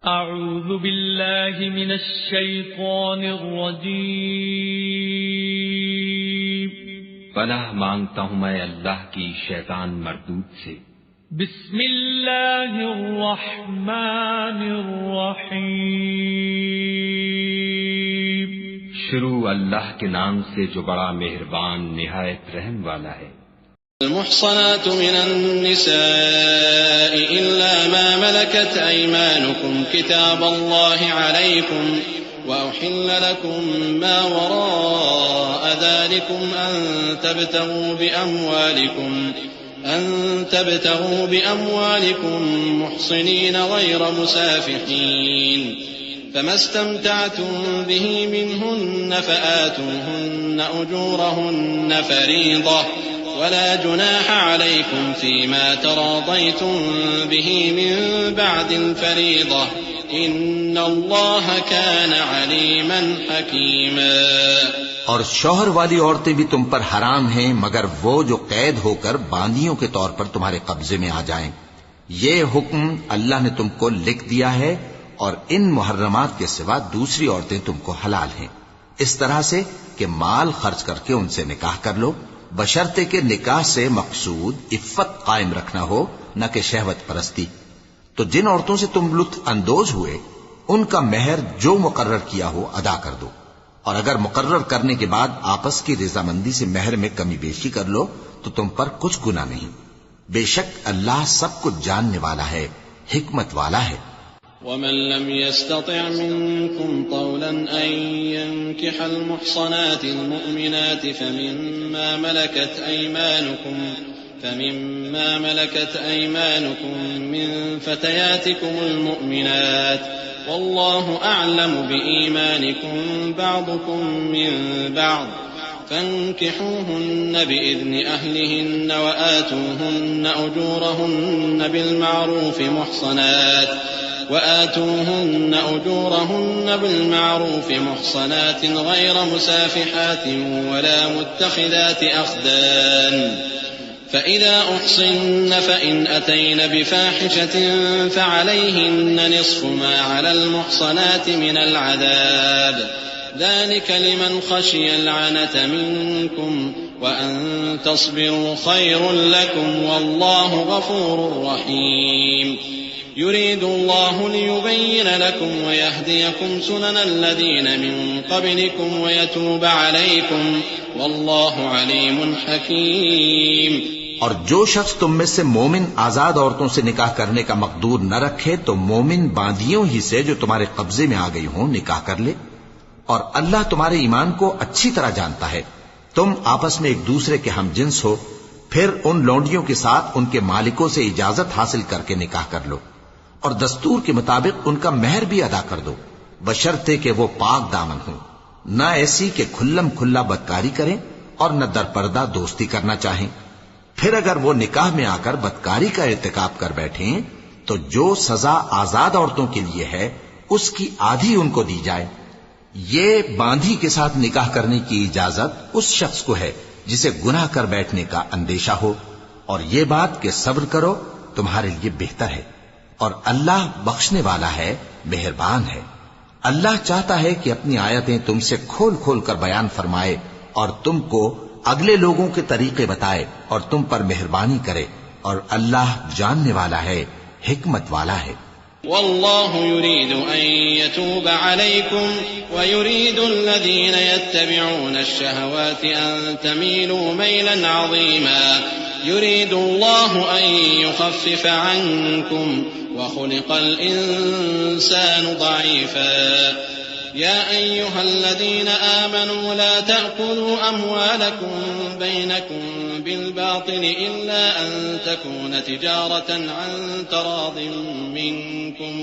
أعوذ بالله من الشيطان الرجيم پناہ مانگتا ہوں میں اللہ کی شیطان مردود سے۔ بسم اللہ الرحمن الرحیم شروع اللہ کے نام سے جو بڑا مہربان نہایت رحم والا ہے۔ المحصنات من النساء إلا ما ملكت أيمانكم كتاب الله عليكم وأحل لكم ما وراء ذلكم أن تبتغوا بأموالكم محصنين غير مسافحين فما استمتعتم به منهن فآتوهن أجورهن فريضة ولا جناح عليكم فيما تراضيتم به من بعد الفريضة إن الله كان عليما حكيما۔ اور شوہر والی عورتیں بھی تم پر حرام ہیں مگر وہ جو قید ہو کر باندیوں کے طور پر تمہارے قبضے میں آ جائیں۔ یہ حکم اللہ نے تم کو لکھ دیا ہے اور ان محرمات کے سوا دوسری عورتیں تم کو حلال ہیں، اس طرح سے کہ مال خرچ کر کے ان سے نکاح کر لو، بشرطے کہ نکاح سے مقصود عفت قائم رکھنا ہو نہ کہ شہوت پرستی۔ تو جن عورتوں سے تم لطف اندوز ہوئے ان کا مہر جو مقرر کیا ہو ادا کر دو، اور اگر مقرر کرنے کے بعد آپس کی رضامندی سے مہر میں کمی بیشی کر لو تو تم پر کچھ گناہ نہیں، بے شک اللہ سب کچھ جاننے والا ہے، حکمت والا ہے۔ ومن لم يستطع منكم طولا أن ينكح المحصنات المؤمنات فمما ملكت أيمانكم من فتياتكم المؤمنات والله أعلم بإيمانكم بعضكم من بعض فانكحوهن بإذن أهلهن وآتوهن أجورهن بالمعروف محصنات غير مسافحات ولا متخذات أخدان فإذا أحصن فإن أتين بفاحشة فعليهن نصف ما على المحصنات من العذاب ذلك لمن خشي العنة منكم وأن تصبروا خير لكم والله غفور رحيم يريد الله ليبين لكم ويهديكم سنن الذين من قبلكم ويتوب عليكم والله عليم حكيم۔ اور جو شخص تم میں سے مومن آزاد عورتوں سے نکاح کرنے کا مقدور نہ رکھے تو مومن باندیوں ہی سے جو تمہارے قبضے میں آ گئی ہوں نکاح کر لے، اور اللہ تمہارے ایمان کو اچھی طرح جانتا ہے۔ تم آپس میں ایک دوسرے کے ہم جنس ہو، پھر ان لونڈیوں کے ساتھ ان کے مالکوں سے اجازت حاصل کر کے نکاح کر لو، اور دستور کے مطابق ان کا مہر بھی ادا کر دو، بشرطے کہ وہ پاک دامن ہوں، نہ ایسی کہ کھلم کھلا بدکاری کریں اور نہ درپردہ دوستی کرنا چاہیں۔ پھر اگر وہ نکاح میں آ کر بدکاری کا ارتکاب کر بیٹھیں تو جو سزا آزاد عورتوں کے لیے ہے اس کی آدھی ان کو دی جائے۔ یہ باندھی کے ساتھ نکاح کرنے کی اجازت اس شخص کو ہے جسے گناہ کر بیٹھنے کا اندیشہ ہو، اور یہ بات کہ صبر کرو تمہارے لیے بہتر ہے، اور اللہ بخشنے والا ہے، مہربان ہے۔ اللہ چاہتا ہے کہ اپنی آیتیں تم سے کھول کھول کر بیان فرمائے اور تم کو اگلے لوگوں کے طریقے بتائے اور تم پر مہربانی کرے، اور اللہ جاننے والا ہے، حکمت والا ہے۔ والله يريد أن يتوب عليكم ويريد الذين يتبعون الشهوات أن تميلوا ميلا عظيما يريد الله أن يخفف عنكم وخلق الإنسان ضعيفا يا أيها الذين آمنوا لا تأكلوا أموالكم بينكم بالباطل إلا أن تكون تجارة عن تراض منكم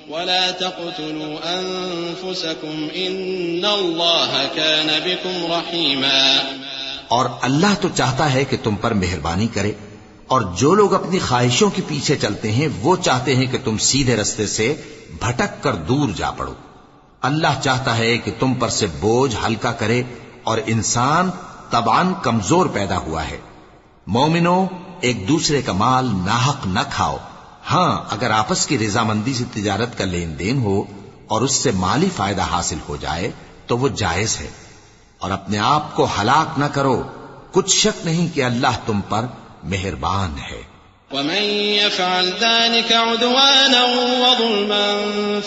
ولا تقتلوا أنفسكم إن الله كان بكم رحيما۔ اور اللہ تو چاہتا ہے کہ تم پر مہربانی کرے، اور جو لوگ اپنی خواہشوں کے پیچھے چلتے ہیں وہ چاہتے ہیں کہ تم سیدھے رستے سے بھٹک کر دور جا پڑو۔ اللہ چاہتا ہے کہ تم پر سے بوجھ ہلکا کرے، اور انسان طبعاً کمزور پیدا ہوا ہے۔ مومنوں، ایک دوسرے کا مال ناحق نہ کھاؤ، ہاں اگر آپس کی رضامندی سے تجارت کا لین دین ہو اور اس سے مالی فائدہ حاصل ہو جائے تو وہ جائز ہے، اور اپنے آپ کو ہلاک نہ کرو، کچھ شک نہیں کہ اللہ تم پر مہربان ہے۔ ومن يفعل ذلك عدوانا وظلما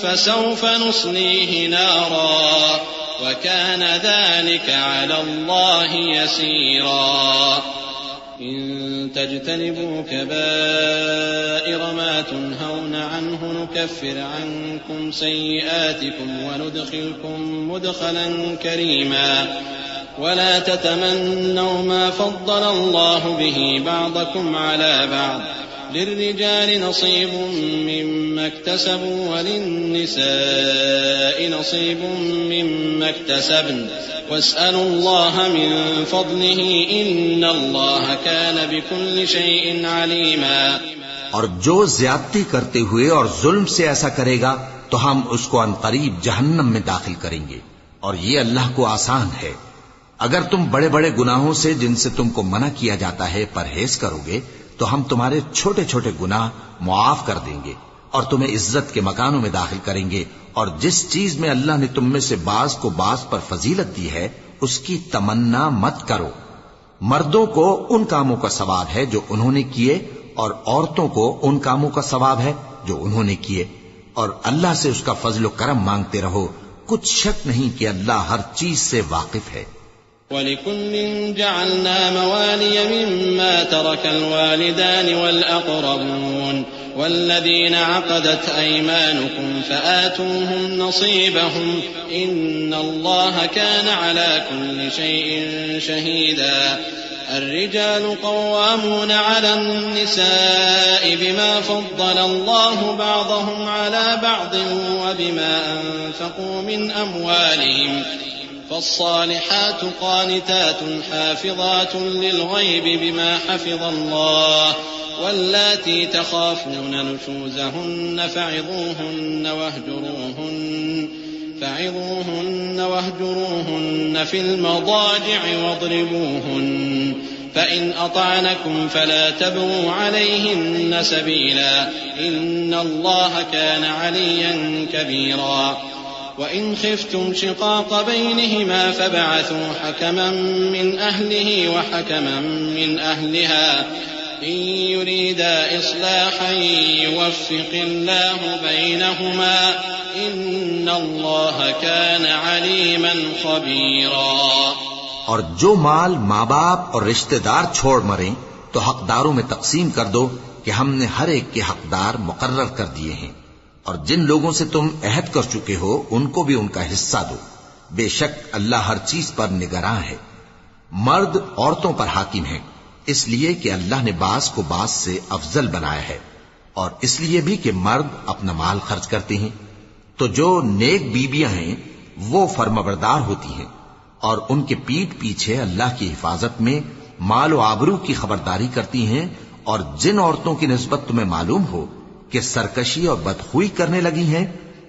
فسوف نصليه نارا وكان ذلك على الله يسيرا إن تجتنبوا كبائر ما تنهون عنه نكفر عنكم سيئاتكم وندخلكم مدخلا كريما ولا تتمنوا ما فضل الله به بعضكم على بعض للرجال نصيب مما اكتسبوا وللنساء نصيب مما اكتسبن واسألوا الله من فضله إن الله كان بكل شيء عليما۔ اور جو زیادتی کرتے ہوئے اور ظلم سے ایسا کرے گا تو ہم اس کو عنقریب جہنم میں داخل کریں گے، اور یہ اللہ کو آسان ہے۔ اگر تم بڑے بڑے گناہوں سے جن سے تم کو منع کیا جاتا ہے پرہیز کرو گے تو ہم تمہارے چھوٹے چھوٹے گناہ معاف کر دیں گے اور تمہیں عزت کے مکانوں میں داخل کریں گے، اور جس چیز میں اللہ نے تم میں سے بعض کو بعض پر فضیلت دی ہے اس کی تمنا مت کرو۔ مردوں کو ان کاموں کا ثواب ہے جو انہوں نے کیے، اور عورتوں کو ان کاموں کا ثواب ہے جو انہوں نے کیے، اور اللہ سے اس کا فضل و کرم مانگتے رہو، کچھ شک نہیں کہ اللہ ہر چیز سے واقف ہے۔ وَلِكُلٍّ جَعَلْنَا مَوَالِيَ مِمَّا تَرَكَ الْوَالِدَانِ وَالْأَقْرَبُونَ وَالَّذِينَ عَقَدَتْ أَيْمَانُكُمْ فَآتُوهُمْ نَصِيبَهُمْ إِنَّ اللَّهَ كَانَ عَلَى كُلِّ شَيْءٍ شَهِيدًا الرجال قوامون على النساء بما فضل الله بعضهم على بعض وبما أنفقوا من أموالهم فالصالحات قانتات حافظات للغيب بما حفظ الله واللاتي تخافون نشوزهن فعظوهن واهجروهن في المضاجع واضربوهن فإن أطعنكم فلا تبغوا عليهن سبيلا إن الله كان عليا كبيرا وإن خفتم شقاق بينهما فابعثوا حكما من أهله وحكما من أهلها إن يريدا إصلاحا يوفق الله بينهما إن الله كان عليما خبيرا۔ اور جو مال ماں باپ اور رشتہ دار چھوڑ مریں تو حقداروں میں تقسیم کر دو کہ ہم نے ہر ایک کے حقدار مقرر کر دیے ہیں، اور جن لوگوں سے تم عہد کر چکے ہو ان کو بھی ان کا حصہ دو، بے شک اللہ ہر چیز پر نگراں ہے۔ مرد عورتوں پر حاکم ہیں اس لیے کہ اللہ نے بعض کو بعض سے افضل بنایا ہے، اور اس لیے بھی کہ مرد اپنا مال خرچ کرتے ہیں، تو جو نیک بیویاں ہیں وہ فرمانبردار ہوتی ہیں، اور ان کے پیٹھ پیچھے اللہ کی حفاظت میں مال و آبرو کی خبرداری کرتی ہیں، اور جن عورتوں کی نسبت تمہیں معلوم ہو کہ سرکشی اور بدخوئی کرنے لگی ہیں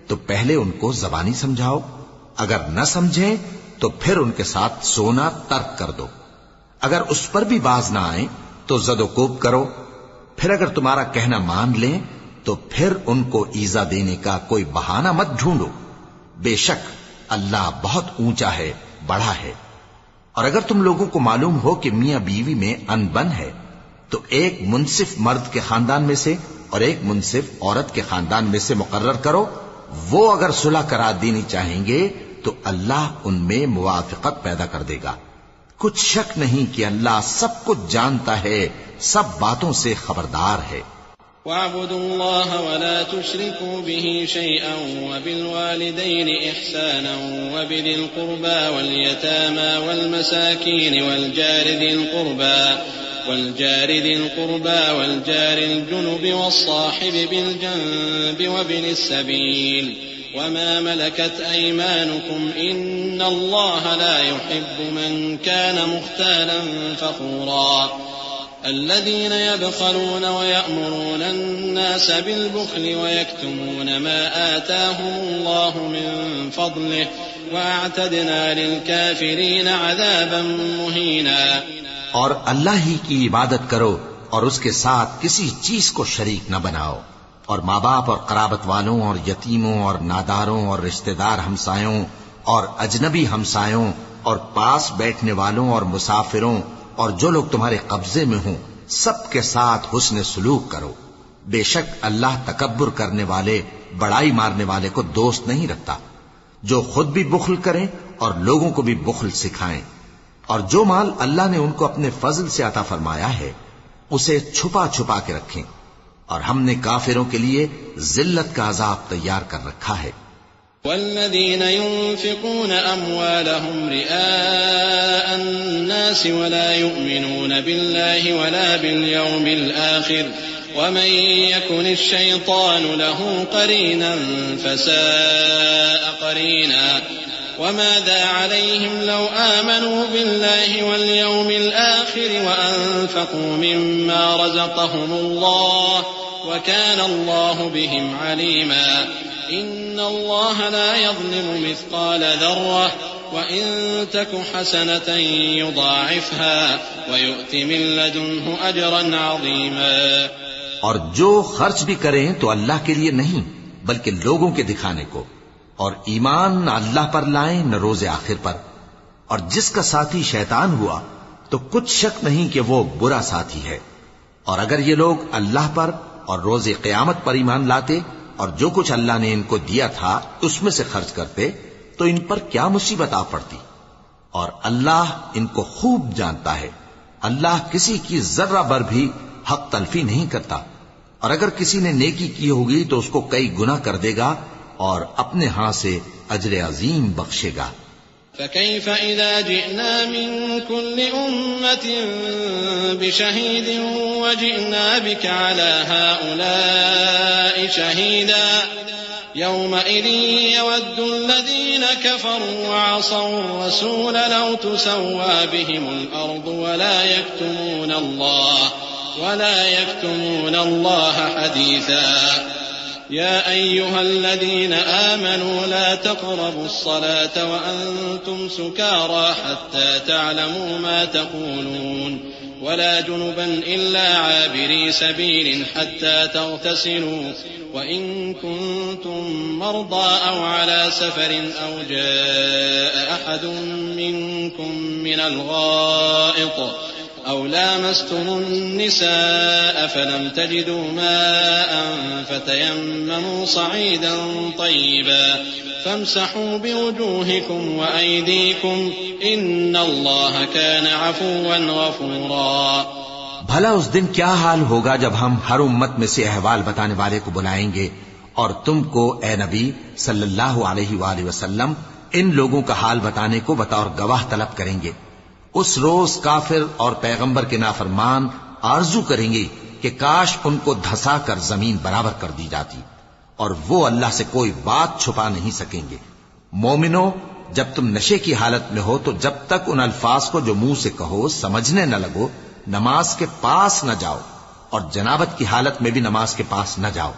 تو پہلے ان کو زبانی سمجھاؤ، اگر نہ سمجھیں تو پھر ان کے ساتھ سونا ترک کر دو، اگر اس پر بھی باز نہ آئیں تو زد و کوب کرو، پھر اگر تمہارا کہنا مان لیں تو پھر ان کو ایذا دینے کا کوئی بہانہ مت ڈھونڈو، بے شک اللہ بہت اونچا ہے، بڑا ہے۔ اور اگر تم لوگوں کو معلوم ہو کہ میاں بیوی میں انبن ہے تو ایک منصف مرد کے خاندان میں سے اور ایک منصف عورت کے خاندان میں سے مقرر کرو، وہ اگر صلح کرا دینی چاہیں گے تو اللہ ان میں موافقت پیدا کر دے گا، کچھ شک نہیں کہ اللہ سب کچھ جانتا ہے، سب باتوں سے خبردار ہے۔ وَاعْبُدُوا اللَّهَ وَلَا تُشْرِكُوا بِهِ شَيْئًا وَبِالْوَالِدَيْنِ إِحْسَانًا وَبِذِي الْقُرْبَى وَالْيَتَامَى وَالْمَسَاكِينِ والجار ذي القربى والجار الجنب والصاحب بالجنب وابن السبيل وما ملكت أيمانكم إن الله لا يحب من كان مختالا فخورا الذين يبخلون ويأمرون الناس بالبخل ويكتمون ما آتاهم الله من فضله وأعتدنا للكافرين عذابا مهينا۔ اور اللہ ہی کی عبادت کرو اور اس کے ساتھ کسی چیز کو شریک نہ بناؤ، اور ماں باپ اور قرابت والوں اور یتیموں اور ناداروں اور رشتہ دار ہمسایوں اور اجنبی ہمسایوں اور پاس بیٹھنے والوں اور مسافروں اور جو لوگ تمہارے قبضے میں ہوں سب کے ساتھ حسن سلوک کرو. بے شک اللہ تکبر کرنے والے بڑائی مارنے والے کو دوست نہیں رکھتا. جو خود بھی بخل کریں اور لوگوں کو بھی بخل سکھائیں، اور جو مال اللہ نے ان کو اپنے فضل سے عطا فرمایا ہے اسے چھپا چھپا کے رکھیں، اور ہم نے کافروں کے لیے ذلت کا عذاب تیار کر رکھا ہے. والذين ينفقون أموالهم رئاء الناس ولا يؤمنون بالله ولا باليوم الآخر ومن يكن الشيطان له قرينا فساء قرينا. وماذا عليهم لو آمنوا بالله واليوم الآخر وأنفقوا مما رزقهم الله وكان الله بهم عليما. إن الله لا يظلم مثقال ذرة وإن تك حسنة يضاعفها ويؤت من لدنه أجرا عظيما. اور جو خرچ بھی کریں تو اللہ کے لیے نہیں بلکہ لوگوں کے دکھانے کو، اور ایمان نہ اللہ پر لائیں نہ روز آخر پر. اور جس کا ساتھی شیطان ہوا تو کچھ شک نہیں کہ وہ برا ساتھی ہے. اور اگر یہ لوگ اللہ پر اور روز قیامت پر ایمان لاتے اور جو کچھ اللہ نے ان کو دیا تھا اس میں سے خرچ کرتے تو ان پر کیا مصیبت آ پڑتی. اور اللہ ان کو خوب جانتا ہے. اللہ کسی کی ذرہ بر بھی حق تلفی نہیں کرتا، اور اگر کسی نے نیکی کی ہوگی تو اس کو کئی گنا کر دے گا اور اپنے ہاں سے اجر عظیم بخشے گا. فكيف إذا جئنا من كل أمة بشهيد وجئنا بك على هؤلاء شهيدا. يومئذ يود الذين كفروا وعصوا الرسول لو تسوى بهم الأرض ولا يكتمون الله حديثا. يا أيها الذين آمنوا لا تقربوا الصلاة وأنتم سكارى حتى تعلموا ما تقولون ولا جنبا إلا عابري سبيل حتى تغتسلوا وإن كنتم مرضى أو على سفر أو جاء أحد منكم من الغائط أو لامستم النساء فلم تجدوا ماء فتيمموا صعيدا طيبا فامسحوا بوجوهكم وأيديكم إن الله كان عفوا غفورا. بھلا اس دن کیا حال ہوگا جب ہم ہر امت میں سے احوال بتانے والے کو بلائیں گے اور تم کو اے نبی صلی اللہ علیہ وآلہ وسلم ان لوگوں کا حال بتانے کو بطور گواہ طلب کریں گے. اس روز کافر اور پیغمبر کے نافرمان آرزو کریں گے کہ کاش ان کو دھسا کر زمین برابر کر دی جاتی، اور وہ اللہ سے کوئی بات چھپا نہیں سکیں گے. مومنو، جب تم نشے کی حالت میں ہو تو جب تک ان الفاظ کو جو منہ سے کہو سمجھنے نہ لگو نماز کے پاس نہ جاؤ، اور جنابت کی حالت میں بھی نماز کے پاس نہ جاؤ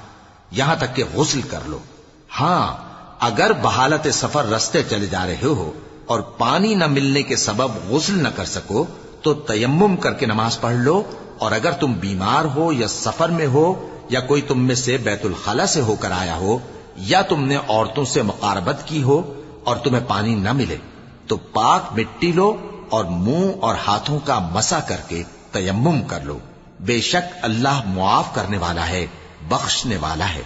یہاں تک کہ غسل کر لو. ہاں، اگر بحالت سفر رستے چلے جا رہے ہو اور پانی نہ ملنے کے سبب غسل نہ کر سکو تو تیمم کر کے نماز پڑھ لو. اور اگر تم بیمار ہو یا سفر میں ہو یا کوئی تم میں سے بیت الخلا سے ہو کر آیا ہو یا تم نے عورتوں سے مقاربت کی ہو اور تمہیں پانی نہ ملے تو پاک مٹی لو اور منہ اور ہاتھوں کا مسح کر کے تیمم کر لو. بے شک اللہ معاف کرنے والا ہے، بخشنے والا ہے.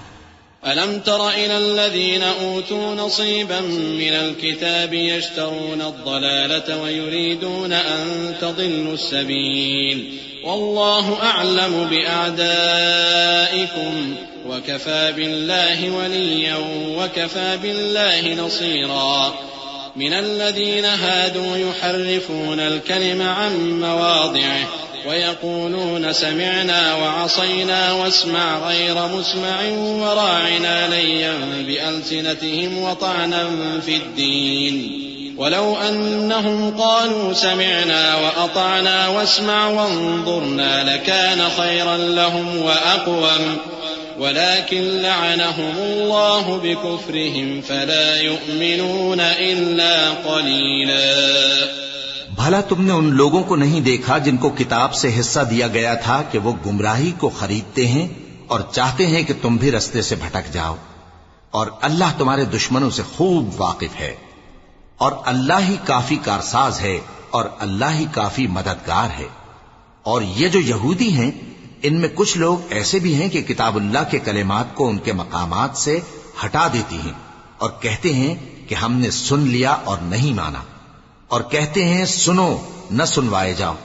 ألم تر إلى الذين أوتوا نصيبا من الكتاب يشترون الضلالة ويريدون أن تضلوا السبيل والله أعلم بأعدائكم وكفى بالله وليا وكفى بالله نصيرا. من الذين هادوا يحرفون الكلم عن مواضعه ويقولون سمعنا وعصينا واسمع غير مسمع وراعنا ليا بألسنتهم وطعنا في الدين ولو أنهم قالوا سمعنا وأطعنا واسمع وانظرنا لكان خيرا لهم وأقوم ولكن لعنهم الله بكفرهم فلا يؤمنون إلا قليلا. بھلا تم نے ان لوگوں کو نہیں دیکھا جن کو کتاب سے حصہ دیا گیا تھا کہ وہ گمراہی کو خریدتے ہیں اور چاہتے ہیں کہ تم بھی رستے سے بھٹک جاؤ، اور اللہ تمہارے دشمنوں سے خوب واقف ہے، اور اللہ ہی کافی کارساز ہے، اور اللہ ہی کافی مددگار ہے۔ اور یہ جو یہودی ہیں، ان میں کچھ لوگ ایسے بھی ہیں کہ کتاب اللہ کے کلمات کو ان کے مقامات سے ہٹا دیتی ہیں، اور کہتے ہیں کہ ہم نے سن لیا اور نہیں مانا، اور کہتے ہیں سنو نہ سنوائے جاؤ،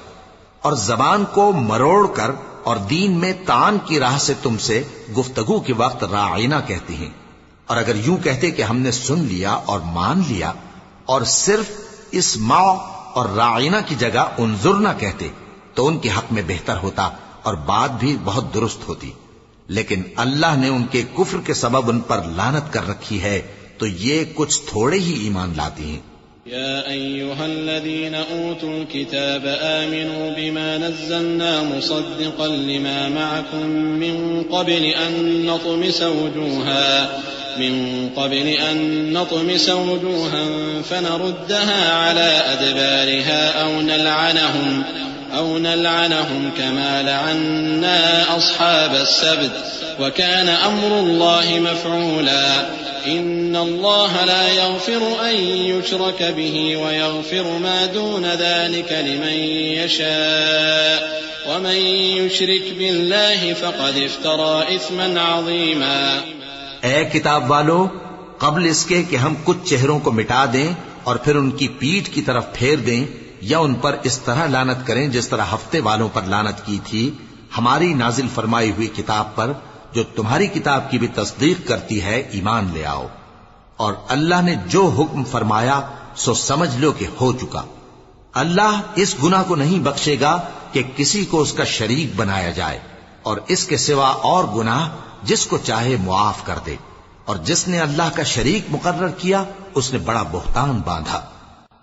اور زبان کو مروڑ کر اور دین میں طعن کی راہ سے تم سے گفتگو کے وقت راعینا کہتی ہیں۔ اور اگر یوں کہتے کہ ہم نے سن لیا اور مان لیا، اور صرف اسمع اور راعینا کی جگہ انظرنا کہتے، تو ان کے حق میں بہتر ہوتا اور بات بھی بہت درست ہوتی۔ لیکن اللہ نے ان کے کفر کے سبب ان پر لعنت کر رکھی ہے، تو یہ کچھ تھوڑے ہی ایمان لاتی ہیں۔ يا أيها الذين أوتوا الكتاب آمنوا بما نزلنا مصدقا لما معكم من قبل أن نطمس وجوها فنردها على أدبارها أو نلعنهم كما لعنا أصحاب السبت وكان أمر الله مفعولا إن الله لا يغفر أن يشرك به ويغفر ما دون ذلك لمن يشاء ومن يشرك بالله فقد افترى إثما عظيما۔ اے کتاب والو، قبل اس کے کہ ہم کچھ چہروں کو مٹا دیں اور پھر ان کی پیٹھ کی طرف پھیر دیں یا ان پر اس طرح لعنت کریں جس طرح ہفتے والوں پر لعنت کی تھی، ہماری نازل فرمائی ہوئی کتاب پر جو تمہاری کتاب کی بھی تصدیق کرتی ہے ایمان لے آؤ، اور اللہ نے جو حکم فرمایا سو سمجھ لو کہ ہو چکا۔ اللہ اس گناہ کو نہیں بخشے گا کہ کسی کو اس کا شریک بنایا جائے، اور اس کے سوا اور گناہ جس کو چاہے معاف کر دے، اور جس نے اللہ کا شریک مقرر کیا اس نے بڑا بہتان باندھا۔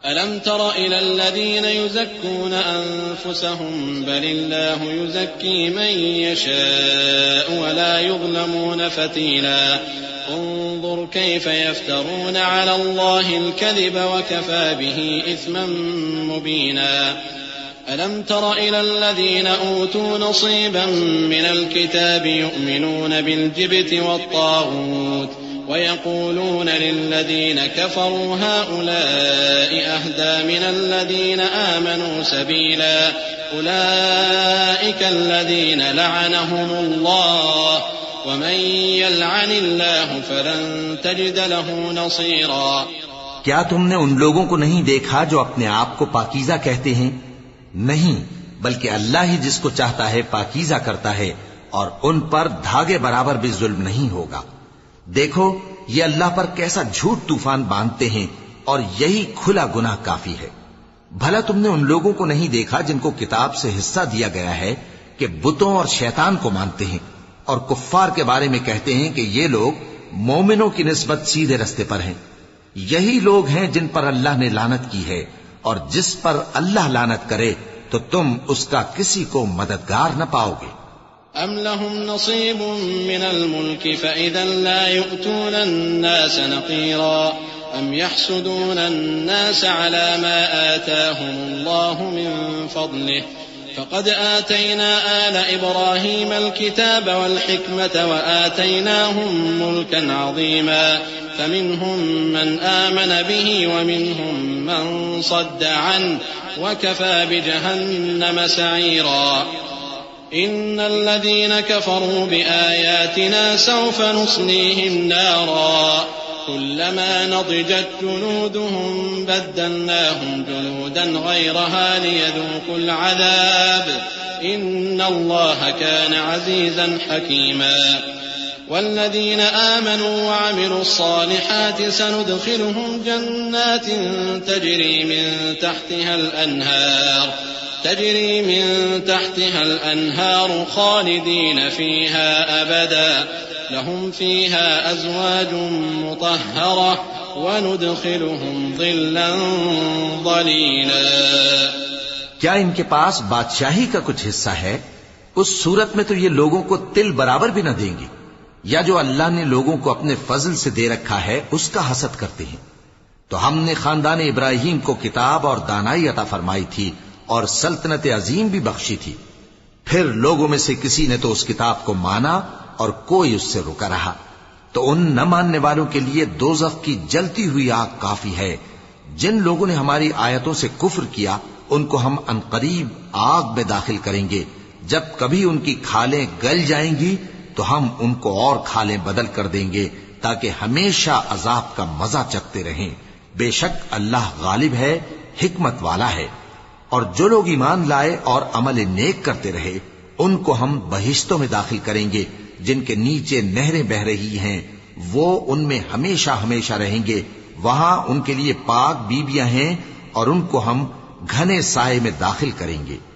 أَلَمْ تَرَ إِلَى الَّذِينَ يُزَكُّونَ أَنفُسَهُمْ بَلِ اللَّهُ يُزَكِّي مَن يَشَاءُ وَلَا يُظْلَمُونَ فَتِيلًا انظُرْ كَيْفَ يَفْتَرُونَ عَلَى اللَّهِ الْكَذِبَ وَكَفَى بِهِ إِثْمًا مُبِينًا أَلَمْ تَرَ إِلَى الَّذِينَ أُوتُوا نَصِيبًا مِنَ الْكِتَابِ يُؤْمِنُونَ بِالْجِبْتِ وَالطَّاغُوتِ ويقولون للذين كفروا هؤلاء أهدى من الذين آمنوا سبيلا أولئك الذين لعنهم الله ومن يلعن الله فلن تجد له نصيرا۔ کیا تم نے ان لوگوں کو نہیں دیکھا جو اپنے آپ کو پاکیزہ کہتے ہیں؟ نہیں، بلکہ اللہ ہی جس کو چاہتا ہے پاکیزہ کرتا ہے، اور ان پر دھاگے برابر بھی ظلم نہیں ہوگا۔ دیکھو یہ اللہ پر کیسا جھوٹ طوفان باندھتے ہیں، اور یہی کھلا گناہ کافی ہے۔ بھلا تم نے ان لوگوں کو نہیں دیکھا جن کو کتاب سے حصہ دیا گیا ہے کہ بتوں اور شیطان کو مانتے ہیں، اور کفار کے بارے میں کہتے ہیں کہ یہ لوگ مومنوں کی نسبت سیدھے رستے پر ہیں۔ یہی لوگ ہیں جن پر اللہ نے لعنت کی ہے، اور جس پر اللہ لعنت کرے تو تم اس کا کسی کو مددگار نہ پاؤ گے۔ أَمْ لَهُمْ نَصِيبٌ مِّنَ الْمُلْكِ فَإِذًا لَّا يُؤْتُونَ النَّاسَ نَقِيرًا أَمْ يَحْسُدُونَ النَّاسَ عَلَى مَا آتَاهُمُ اللَّهُ مِن فَضْلِهِ فَقَدْ آتَيْنَا آلَ إِبْرَاهِيمَ الْكِتَابَ وَالْحِكْمَةَ وَآتَيْنَاهُم مُّلْكًا عَظِيمًا فَمِنْهُم مَّنْ آمَنَ بِهِ وَمِنْهُم مَّن صَدَّ عَنْهُ وَكَفَى بِجَهَنَّمَ سَعِيرًا إن الذين كفروا بآياتنا سوف نصليهم نارا كلما نضجت جلودهم بدلناهم جلودا غيرها ليذوقوا العذاب إن الله كان عزيزا حكيما والذين آمنوا وعملوا الصالحات سندخلهم جنات تجري من تحتها الأنهار خالدين فيها أبدا لهم فيها أزواج مطهرة وندخلهم ظلا ظليلا۔ کیا ان کے پاس بادشاہی کا کچھ حصہ ہے؟ اس صورت میں تو یہ لوگوں کو تل برابر بھی نہ دیں گے، یا جو اللہ نے لوگوں کو اپنے فضل سے دے رکھا ہے اس کا حسد کرتے ہیں۔ تو ہم نے خاندان ابراہیم کو کتاب اور دانائی عطا فرمائی تھی اور سلطنت عظیم بھی بخشی تھی۔ پھر لوگوں میں سے کسی نے تو اس کتاب کو مانا اور کوئی اس سے رکا رہا، تو ان نہ ماننے والوں کے لیے دوزخ کی جلتی ہوئی آگ کافی ہے۔ جن لوگوں نے ہماری آیتوں سے کفر کیا ان کو ہم عنقریب آگ میں داخل کریں گے۔ جب کبھی ان کی کھالیں گل جائیں گی تو ہم ان کو اور کھالیں بدل کر دیں گے تاکہ ہمیشہ عذاب کا مزہ چکھتے رہیں۔ بے شک اللہ غالب ہے، حکمت والا ہے۔ اور جو لوگ ایمان لائے اور عمل نیک کرتے رہے ان کو ہم بہشتوں میں داخل کریں گے جن کے نیچے نہریں بہ رہی ہیں، وہ ان میں ہمیشہ ہمیشہ رہیں گے۔ وہاں ان کے لیے پاک بیویاں ہیں اور ان کو ہم گھنے سائے میں داخل کریں گے۔